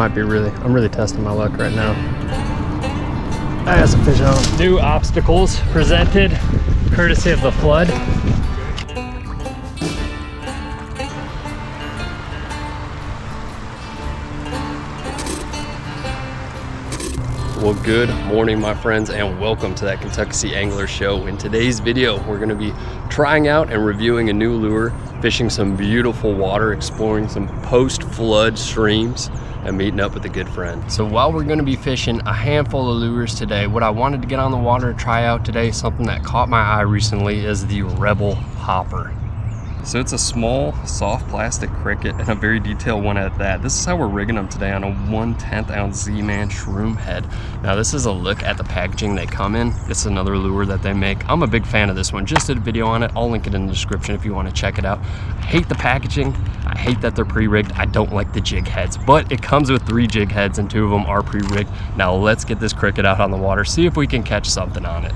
I'm really testing my luck right now. I got some fish on. New obstacles presented, courtesy of the flood. Well, good morning, my friends, and welcome to that Kentuckessee Angler Show. In today's video, we're going to be trying out and reviewing a new lure, fishing some beautiful water, exploring some post-flood streams, and meeting up with a good friend. So while we're going to be fishing a handful of lures today, what I wanted to get on the water to try out today, something that caught my eye recently, is the Rebel Hopper. So it's a small, soft plastic cricket and a very detailed one at that. This is how we're rigging them today on a 1/10 ounce Z-Man shroom head. Now this is a look at the packaging they come in. This is another lure that they make. I'm a big fan of this one. Just did a video on it. I'll link it in the description if you want to check it out. I hate the packaging. I hate that they're pre-rigged. I don't like the jig heads, but it comes with 3 jig heads and 2 of them are pre-rigged. Now let's get this cricket out on the water, see if we can catch something on it.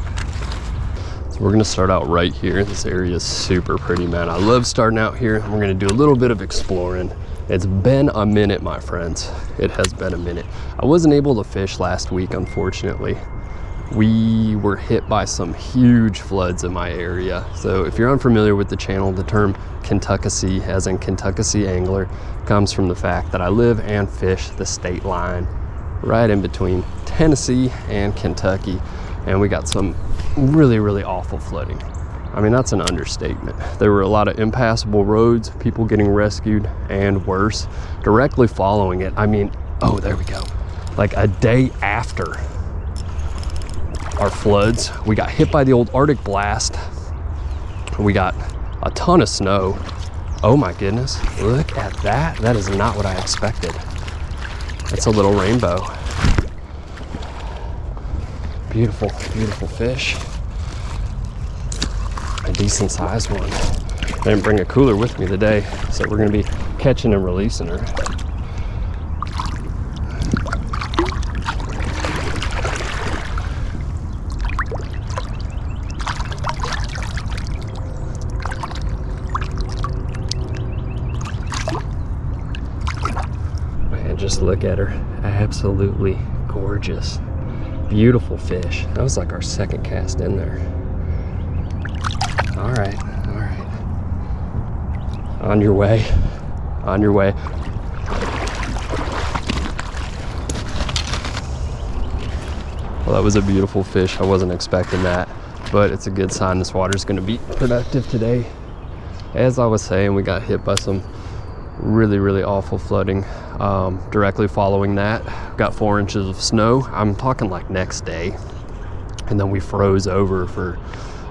We're gonna start out right here. This area is super pretty, man. I love starting out here. We're gonna do a little bit of exploring. It's been a minute, my friends. It has been a minute. I wasn't able to fish last week, unfortunately. We were hit by some huge floods in my area. So if you're unfamiliar with the channel, the term Kentuckessee, as in Kentuckessee Angler, comes from the fact that I live and fish the state line right in between Tennessee and Kentucky. And we got some really awful flooding. I mean, that's an understatement. There were a lot of impassable roads, people getting rescued, and worse, directly following it. I mean, oh, there we go. Like a day after our floods, we got hit by the old Arctic blast. We got a ton of snow. Oh my goodness, look at that. That is not what I expected. It's a little rainbow. Beautiful, beautiful fish. A decent sized one. I didn't bring a cooler with me today, so we're gonna be catching and releasing her. Man, just look at her. Absolutely gorgeous. Beautiful fish. That was like our second cast in there. All right. On your way, on your way. Well, that was a beautiful fish. I wasn't expecting that, but it's a good sign this water's gonna be productive today. As I was saying, we got hit by some really awful flooding. Directly following that, got 4 inches of snow. I'm talking like next day. And then we froze over for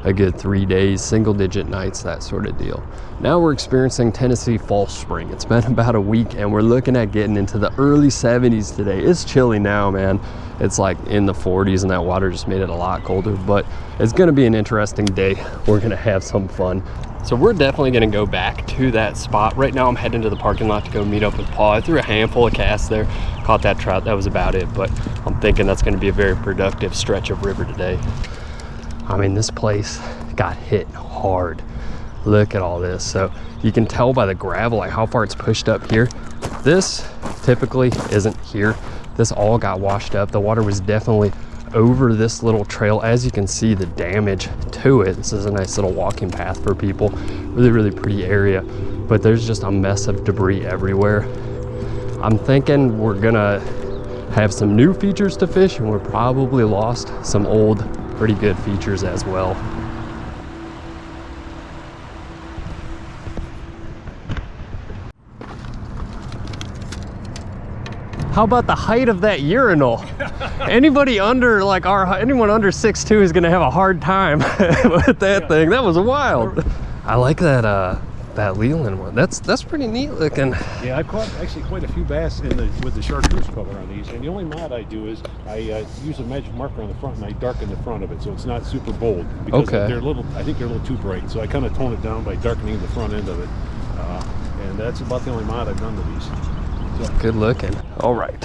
a good 3 days, single digit nights, that sort of deal. Now we're experiencing Tennessee fall spring. It's been about a week and we're looking at getting into the early 70s today. It's chilly now, man. It's like in the 40s and that water just made it a lot colder, but it's gonna be an interesting day. We're gonna have some fun. So we're definitely gonna go back to that spot. Right now I'm heading to the parking lot to go meet up with Paul. I threw a handful of casts there, caught that trout, that was about it, but I'm thinking that's gonna be a very productive stretch of river today. I mean, this place got hit hard. Look at all this. So you can tell by the gravel, like how far it's pushed up here. This typically isn't here. This all got washed up. The water was definitely over this little trail. As you can see, the damage to it. This is a nice little walking path for people. Really pretty area, but there's just a mess of debris everywhere. I'm thinking we're gonna have some new features to fish, and we're probably lost some old, pretty good features as well. How about the height of that urinal? Anybody under like anyone under 6'2" is gonna have a hard time with that thing. That was wild. I like that that Leland one. That's pretty neat looking. Yeah, I've caught actually quite a few bass with the chartreuse color on these, and the only mod I do is I use a magic marker on the front and I darken the front of it so it's not super bold, because they're I think they're a little too bright, so I kind of tone it down by darkening the front end of it, and that's about the only mod I've done to these. So. Good looking. All right,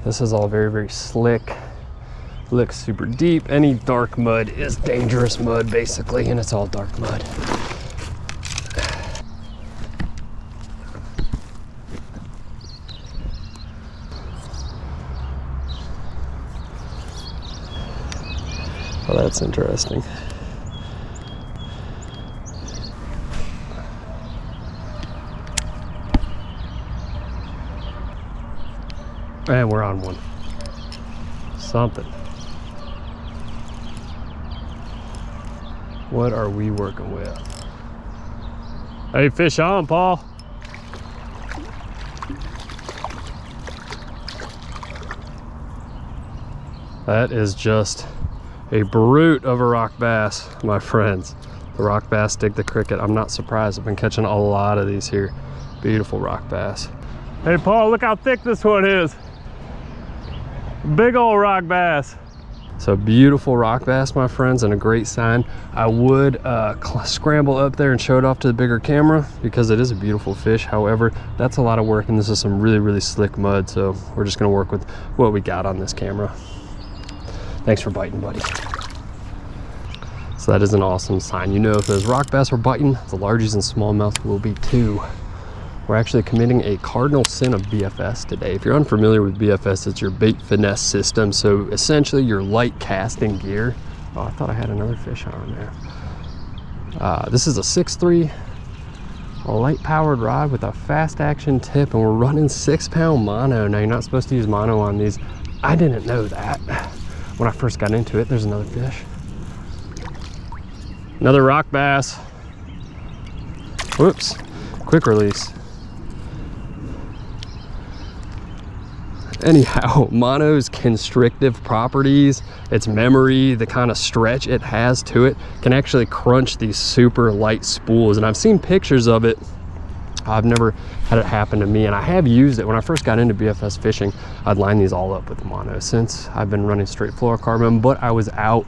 this is all very slick. Looks super deep. Any dark mud is dangerous mud basically, and it's all dark mud. Oh, that's interesting. And we're on one. Something. What are we working with? Hey, fish on, Paul. That is just a brute of a rock bass, my friends. The rock bass dig the cricket. I'm not surprised. I've been catching a lot of these here. Beautiful rock bass. Hey, Paul, look how thick this one is. Big old rock bass. So beautiful rock bass, my friends, and a great sign. I would scramble up there and show it off to the bigger camera because it is a beautiful fish. However, that's a lot of work, and this is some really, really slick mud. So we're just gonna work with what we got on this camera. Thanks for biting, buddy. So that is an awesome sign. You know, if those rock bass are biting, the largies and smallmouth will be too. We're actually committing a cardinal sin of BFS today. If you're unfamiliar with BFS, it's your bait finesse system. So essentially your light casting gear. Oh, I thought I had another fish on there. This is a 6.3 light powered rod with a fast action tip, and we're running 6-pound mono. Now, you're not supposed to use mono on these. I didn't know that when I first got into it. There's another fish. Another rock bass. Whoops, quick release. Anyhow, mono's constrictive properties, its memory, the kind of stretch it has to it, can actually crunch these super light spools. And I've seen pictures of it. I've never had it happen to me, and I have used it. When I first got into BFS fishing, I'd line these all up with mono. Since I've been running straight fluorocarbon, but I was out.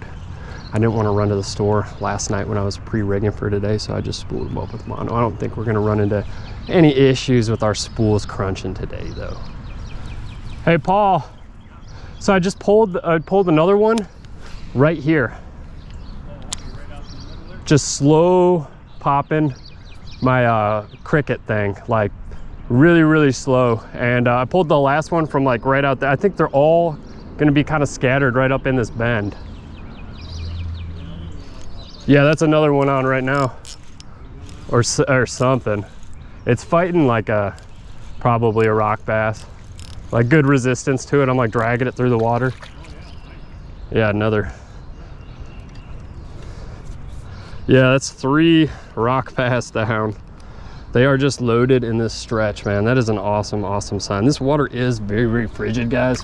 I didn't want to run to the store last night when I was pre-rigging for today, so I just spooled them up with mono. I don't think we're gonna run into any issues with our spools crunching today though. Hey, Paul, so I just pulled another one right here. Just slow popping my cricket thing, like really, really slow. And I pulled the last one from like right out there. I think they're all gonna be kind of scattered right up in this bend. Yeah, that's another one on right now, or something. It's fighting like probably a rock bass. Like good resistance to it. I'm like dragging it through the water. Yeah, another. Yeah, that's 3 rock bass down. They are just loaded in this stretch, man. That is an awesome, awesome sign. This water is very, very frigid, guys.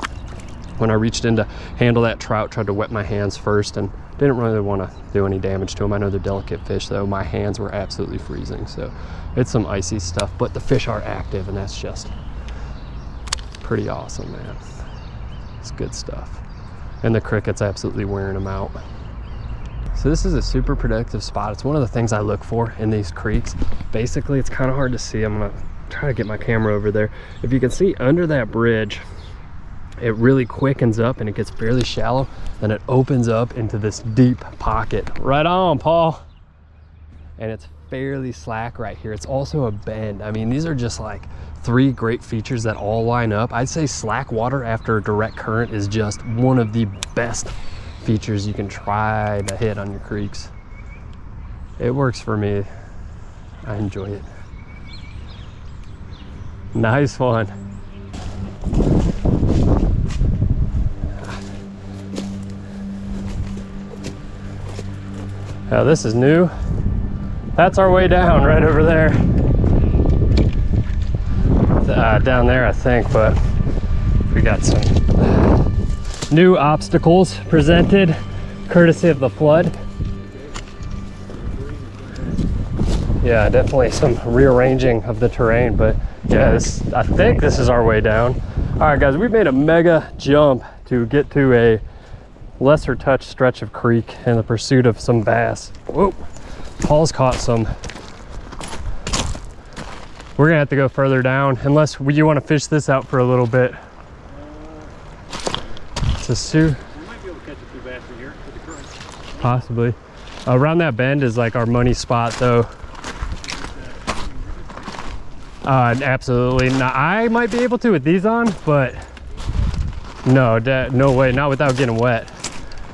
When I reached in to handle that trout, tried to wet my hands first and didn't really want to do any damage to them. I know they're delicate fish though. My hands were absolutely freezing. So it's some icy stuff, but the fish are active, and that's just pretty awesome, man. It's good stuff. And the cricket's absolutely wearing them out. So this is a super productive spot. It's one of the things I look for in these creeks. Basically, it's kind of hard to see. I'm gonna try to get my camera over there. If you can see under that bridge, it really quickens up and it gets fairly shallow. Then it opens up into this deep pocket. Right on, Paul. And it's fairly slack right here. It's also a bend. I mean, these are just like 3 great features that all line up. I'd say slack water after a direct current is just one of the best features you can try to hit on your creeks. It works for me. I enjoy it. Nice one. Now this is new. That's our way down right over there. Down there, I think, but we got some new obstacles presented courtesy of the flood. Yeah, definitely some rearranging of the terrain, but yeah, I think this is our way down. All right, guys, we've made a mega jump to get to a lesser touch stretch of creek in the pursuit of some bass. Whoa, Paul's caught some. We're gonna have to go further down unless you want to fish this out for a little bit. We might be able to catch a few bass in here with the current. Possibly. Around that bend is like our money spot though. Absolutely. Now I might be able to with these on, but no way, not without getting wet.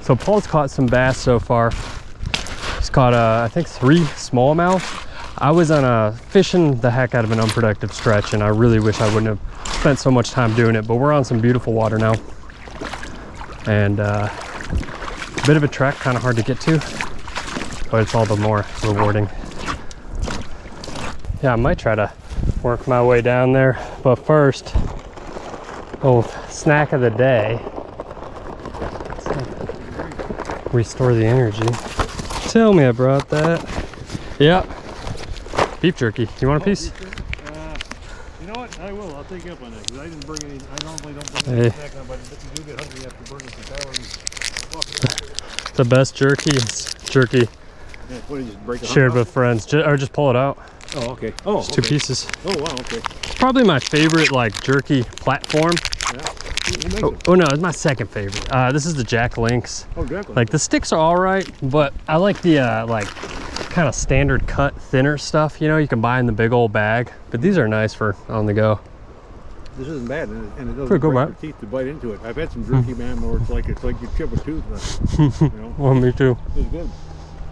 So Paul's caught some bass so far. He's caught, I think 3 smallmouth. I was on a fishing the heck out of an unproductive stretch, and I really wish I wouldn't have spent so much time doing it, but we're on some beautiful water now. And a bit of a trek, kind of hard to get to, but it's all the more rewarding. Yeah, I might try to work my way down there, but first, snack of the day. Restore the energy. Tell me I brought that. Yep. Beef jerky. You want a piece? You know what? I will. I'll take you up on that because I didn't bring any. I normally don't bring any snack on, but you do get hungry after burning some calories. The best jerky is jerky shared with friends. Or just pull it out. Oh, okay. Oh, it's 2 pieces. Oh, wow. Okay. It's probably my favorite like jerky platform. Yeah. Who makes it? Oh no, it's my second favorite. This is the Jack Links. Oh, Jack Links. Like the sticks are all right, but I like the like kind of standard cut thinner stuff. You know, you can buy in the big old bag, but these are nice for on the go. This isn't bad, and it doesn't break your teeth to bite into it. I've had some jerky, man, where it's like you chip a tooth. You know? Well, me too. It's good.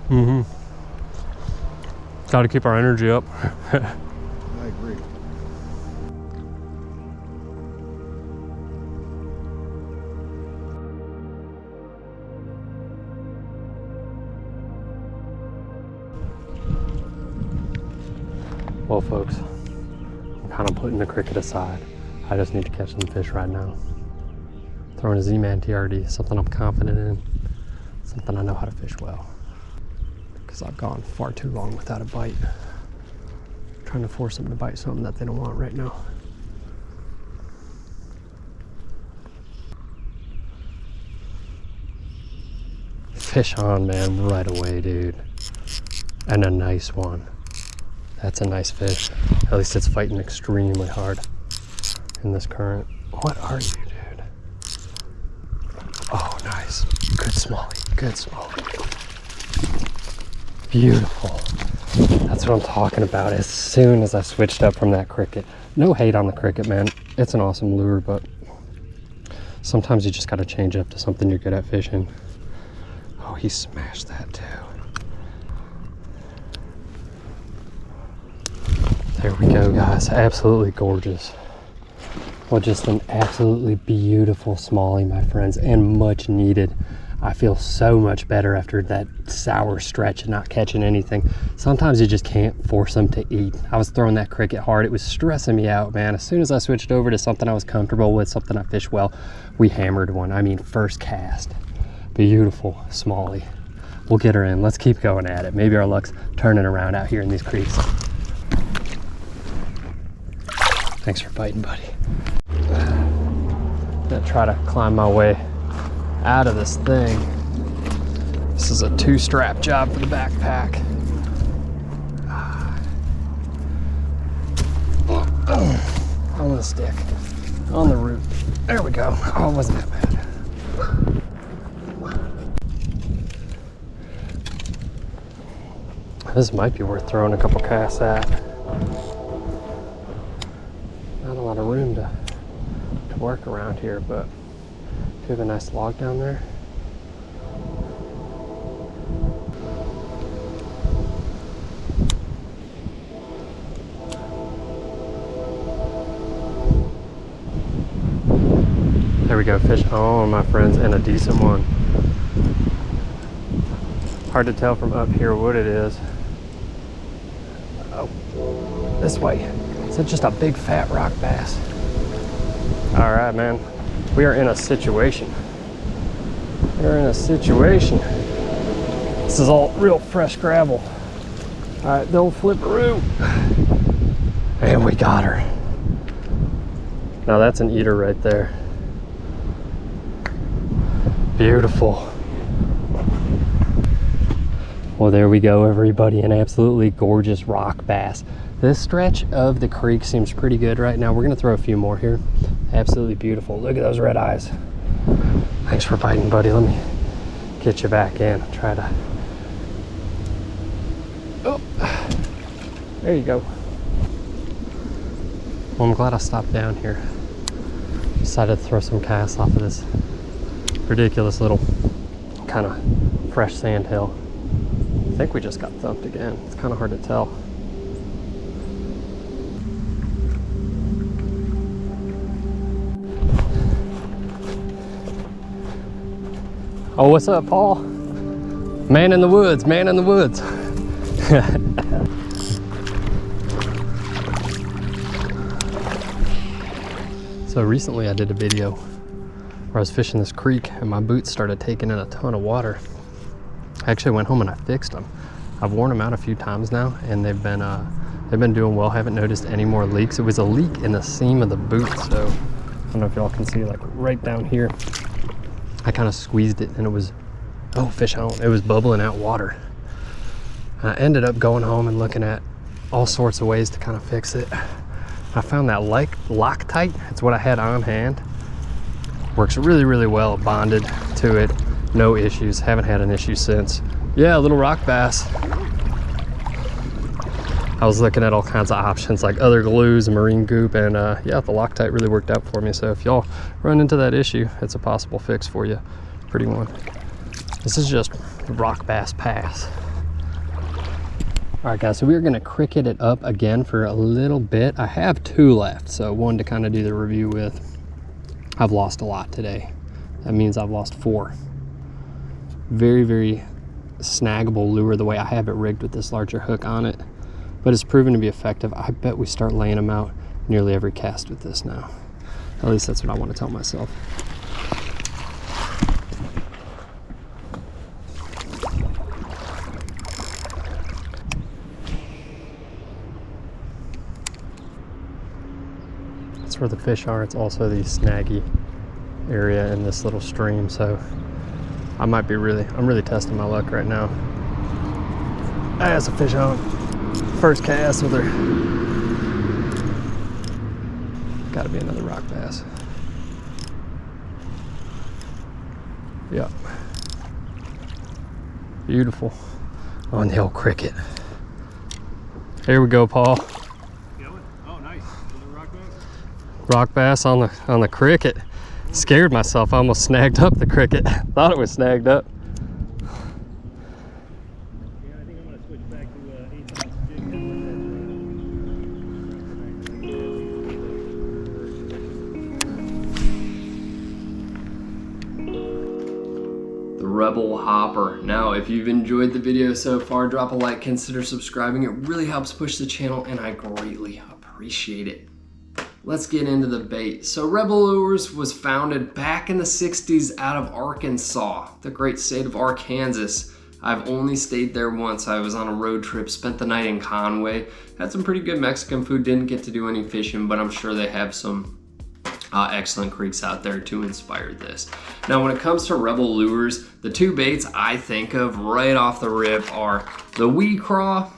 Mm-hmm. Got to keep our energy up. I agree. Well, folks, I'm kind of putting the cricket aside. I just need to catch some fish right now. Throwing a Z-Man TRD, something I'm confident in, something I know how to fish well. Because I've gone far too long without a bite. I'm trying to force them to bite something that they don't want right now. Fish on, man, right away, dude. And a nice one. That's a nice fish. At least it's fighting extremely hard in this current. What are you, dude? Oh, nice. Good smallie. Good smallie. Beautiful. That's what I'm talking about. As soon as I switched up from that cricket. No hate on the cricket, man. It's an awesome lure, but sometimes you just got to change up to something you're good at fishing. Oh, he smashed that too. There we go, guys. Absolutely gorgeous. Well, just an absolutely beautiful smallie, my friends, and much needed. I feel so much better after that sour stretch and not catching anything. Sometimes you just can't force them to eat. I was throwing that cricket hard. It was stressing me out, man. As soon as I switched over to something I was comfortable with, something I fish well, we hammered one. I mean, first cast. Beautiful smallie. We'll get her in. Let's keep going at it. Maybe our luck's turning around out here in these creeks. Thanks for biting, buddy. I'm gonna try to climb my way out of this thing. This is a 2-strap job for the backpack. On the stick, on the root. There we go. Oh, it wasn't that bad. This might be worth throwing a couple casts at. Not a lot of room to work around here, but we have a nice log down there. There we go, fish on, my friends, and a decent one. Hard to tell from up here what it is. Oh, this way. Is it just a big fat rock bass? All right, man. We are in a situation. We're in a situation. This is all real fresh gravel. All right, the old flipperoo. And we got her. Now that's an eater right there. Beautiful. Well, there we go, everybody. An absolutely gorgeous rock bass. This stretch of the creek seems pretty good right now. We're gonna throw a few more here. Absolutely beautiful. Look at those red eyes. Thanks for biting, buddy. Let me get you back in. Try to. Oh, there you go. Well, I'm glad I stopped down here. Decided to throw some casts off of this ridiculous little kind of fresh sand hill. I think we just got thumped again. It's kind of hard to tell. Oh, what's up, Paul? Man in the woods, man in the woods. So recently I did a video where I was fishing this creek and my boots started taking in a ton of water. I actually went home and I fixed them. I've worn them out a few times now and they've been doing well. Haven't noticed any more leaks. It was a leak in the seam of the boot, so I don't know if y'all can see, like right down here. I kind of squeezed it and it was, oh, fish on, it was bubbling out water. And I ended up going home and looking at all sorts of ways to kind of fix it. I found that Loctite, it's what I had on hand. Works really, really well, bonded to it, no issues, haven't had an issue since. Yeah, a little rock bass. I was looking at all kinds of options like other glues, marine goop, and yeah, the Loctite really worked out for me. So if y'all run into that issue, it's a possible fix for you. Pretty one. This is just rock bass pass. All right, guys, so we're gonna cricket it up again for a little bit. I have 2 left, so one to kind of do the review with. I've lost a lot today. That means I've lost 4. Very, very snaggable lure the way I have it rigged with this larger hook on it, but it's proven to be effective. I bet we start laying them out nearly every cast with this now. At least that's what I want to tell myself. That's where the fish are. It's also the snaggy area in this little stream, so I'm really testing my luck right now. That's a fish on. First cast with her. Gotta be another rock bass. Yep. Beautiful. On the old cricket. Here we go, Paul. Oh, nice. Rock bass? Rock bass on the cricket. Scared myself. I almost snagged up the cricket. Thought it was snagged up. Yeah, I think I'm gonna switch back to 8-ounce jig. The Rebel Hopper. Now, if you've enjoyed the video so far, drop a like, consider subscribing. It really helps push the channel and I greatly appreciate it. Let's get into the bait. So Rebel Lures was founded back in the 60s out of Arkansas, the great state of Arkansas. I've only stayed there once. I was on a road trip, spent the night in Conway, had some pretty good Mexican food, didn't get to do any fishing, but I'm sure they have some excellent creeks out there to inspire this. Now, when it comes to Rebel Lures, the 2 baits I think of right off the rip are the Wee Craw.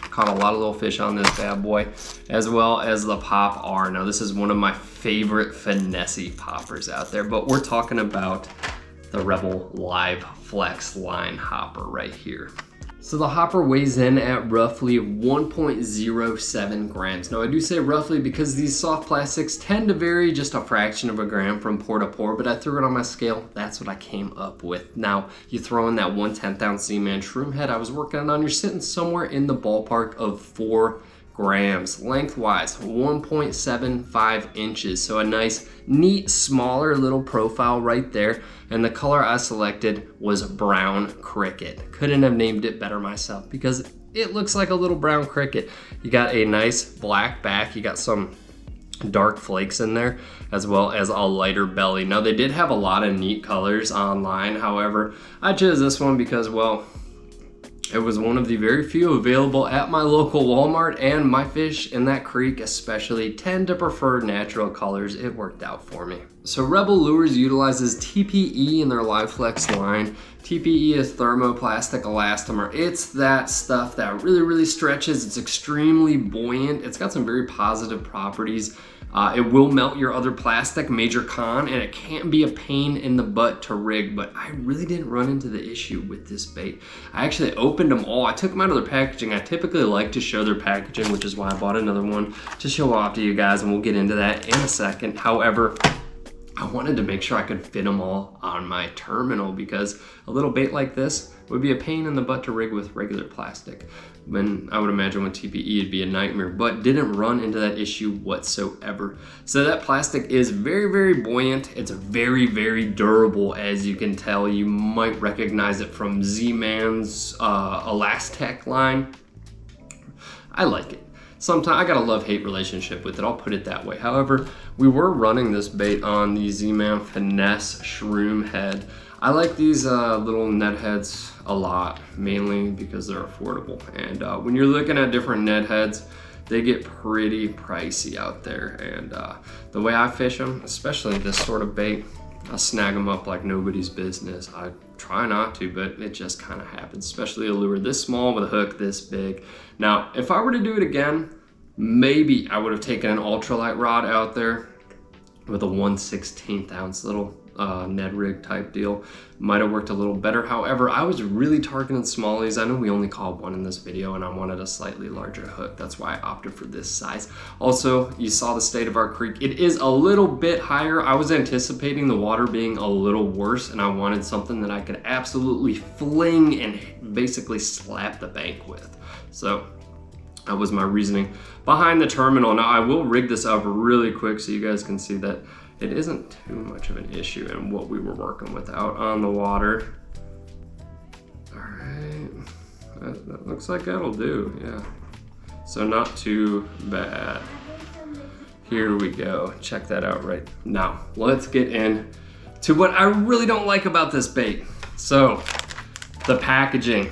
Caught a lot of little fish on this bad boy, as well as the Pop R. Now, this is one of my favorite finesse poppers out there, but we're talking about the Rebel Live Flex line hopper right here. So the hopper weighs in at roughly 1.07 grams. Now, I do say roughly because these soft plastics tend to vary just a fraction of a gram from pour to pour, but I threw it on my scale. That's what I came up with. Now, you throw in that 1/10 ounce Seaman shroom head I was working on, you're sitting somewhere in the ballpark of 4 grams. Lengthwise, 1.75 inches. So a nice, neat, smaller little profile right there. And the color I selected was brown cricket. Couldn't have named it better myself because it looks like a little brown cricket. You got a nice black back. You got some dark flakes in there, as well as a lighter belly. Now, they did have a lot of neat colors online. However, I chose this one because, well, it was one of the very few available at my local Walmart, and my fish in that creek especially tend to prefer natural colors. It worked out for me. So Rebel Lures utilizes TPE in their Live Flex line. TPE is thermoplastic elastomer. It's that stuff that really, really stretches. It's extremely buoyant. It's got some very positive properties. It will melt your other plastic, major con, and it can be a pain in the butt to rig, but I really didn't run into the issue with this bait. I actually opened them all. I took them out of their packaging. I typically like to show their packaging, which is why I bought another one to show off to you guys, and we'll get into that in a second. However, I wanted to make sure I could fit them all on my terminal, because a little bait like this would be a pain in the butt to rig with regular plastic. When I would imagine with TPE it'd be a nightmare, but didn't run into that issue whatsoever. So that plastic is very, very buoyant. It's very, very durable, as you can tell. You might recognize it from Z-Man's Elastec line. I like it. Sometimes I got a love-hate relationship with it, I'll put it that way. However, we were running this bait on the Z-Man Finesse Shroom Head. I like these little net heads a lot, mainly because they're affordable. And when you're looking at different net heads, they get pretty pricey out there. And the way I fish them, especially this sort of bait, I snag them up like nobody's business. I try not to, but it just kind of happens, especially a lure this small with a hook this big. Now, if I were to do it again, maybe I would have taken an ultralight rod out there with a 1/16 ounce little Ned rig type deal. Might have worked a little better. However, I was really targeting smallies. I know we only caught one in this video and I wanted a slightly larger hook. That's why I opted for this size. Also, you saw the state of our creek. It is a little bit higher. I was anticipating the water being a little worse, and I wanted something that I could absolutely fling and basically slap the bank with. So that was my reasoning behind the terminal. Now I will rig this up really quick so you guys can see that it isn't too much of an issue in what we were working with out on the water. All right, that looks like that'll do, yeah. So not too bad. Here we go, check that out right now. Let's get in to what I really don't like about this bait. So, the packaging,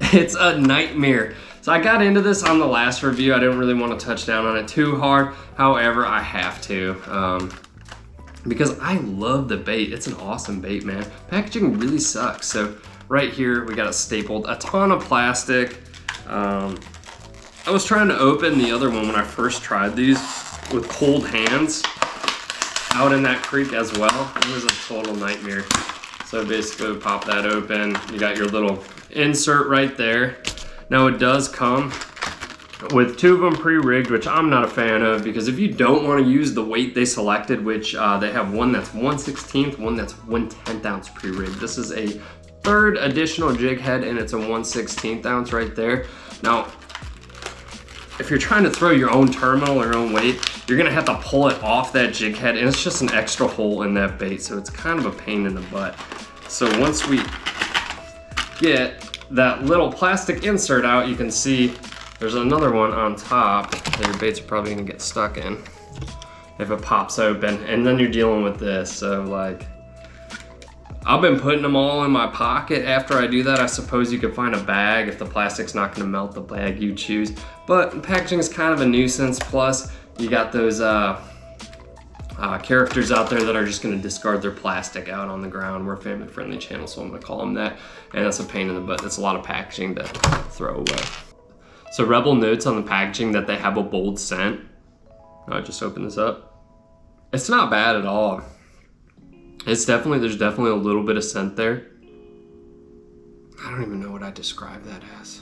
it's a nightmare. So I got into this on the last review. I didn't really want to touch down on it too hard. However, I have to. Because I love the bait. It's an awesome bait, man. Packaging really sucks. So right here, we got it stapled, a ton of plastic. I was trying to open the other one when I first tried these with cold hands out in that creek as well. It was a total nightmare. So basically pop that open. You got your little insert right there. Now it does come with 2 of them pre-rigged, which I'm not a fan of, because if you don't want to use the weight they selected, which they have one that's 1/16, one that's 1/10 ounce pre-rigged. This is a 3rd additional jig head and it's a 1/16 ounce right there. Now, if you're trying to throw your own terminal or your own weight, you're gonna have to pull it off that jig head, and it's just an extra hole in that bait, so it's kind of a pain in the butt. So once we get that little plastic insert out, you can see there's another one on top that your baits are probably gonna get stuck in if it pops open, and then you're dealing with this. So like, I've been putting them all in my pocket. After I do that, I suppose you could find a bag. If the plastic's not gonna melt, the bag you choose. But packaging is kind of a nuisance. Plus, you got those characters out there that are just gonna discard their plastic out on the ground. We're a family friendly channel, so I'm gonna call them that. And that's a pain in the butt. That's a lot of packaging to throw away. So Rebel notes on the packaging that they have a bold scent. I just opened this up. It's not bad at all. There's definitely a little bit of scent there. I don't even know what I describe that as.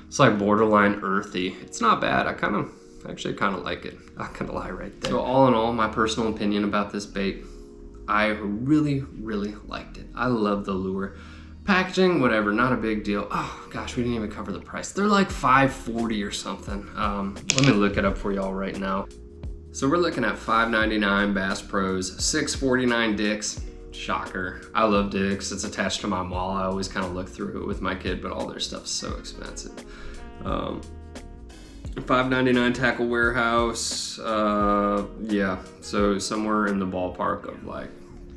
It's like borderline earthy. It's not bad. I actually kind of like it. I'm not gonna lie right there. So all in all, my personal opinion about this bait, I really, really liked it. I love the lure. Packaging, whatever, not a big deal. Oh gosh, we didn't even cover the price. They're like $5.40 or something. Let me look it up for y'all right now. So we're looking at $5.99 Bass Pros, $6.49 Dick's. Shocker. I love Dick's. It's attached to my mall. I always kind of look through it with my kid, but all their stuff's so expensive. $5.99 Tackle Warehouse. Yeah, so somewhere in the ballpark of like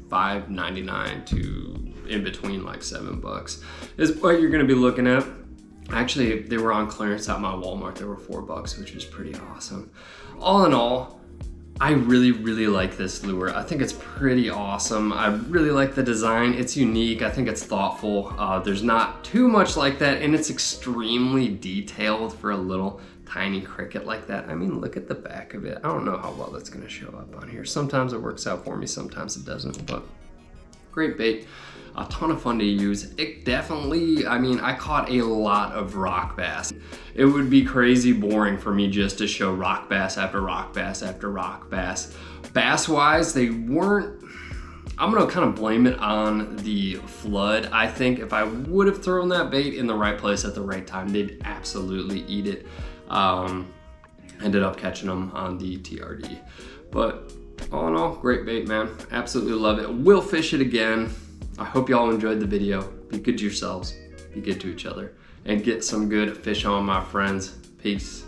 $5.99 to in between like $7 is what you're gonna be looking at. Actually, they were on clearance at my Walmart. They were $4, which was pretty awesome. All in all, I really, really like this lure. I think it's pretty awesome. I really like the design. It's unique. I think it's thoughtful. There's not too much like that, and it's extremely detailed for a little tiny cricket like that. I mean, look at the back of it. I don't know how well that's gonna show up on here. Sometimes it works out for me, sometimes it doesn't, but great bait. A ton of fun to use. It definitely, I mean, I caught a lot of rock bass. It would be crazy boring for me just to show rock bass after rock bass after rock bass. Bass-wise, they weren't I'm gonna kind of blame it on the flood. I think if I would have thrown that bait in the right place at the right time, they'd absolutely eat it. Ended up catching them on the TRD. But all in all, great bait, man. Absolutely love it. Will fish it again. I hope y'all enjoyed the video. Be good to yourselves, be good to each other, and get some good fish on, my friends. Peace.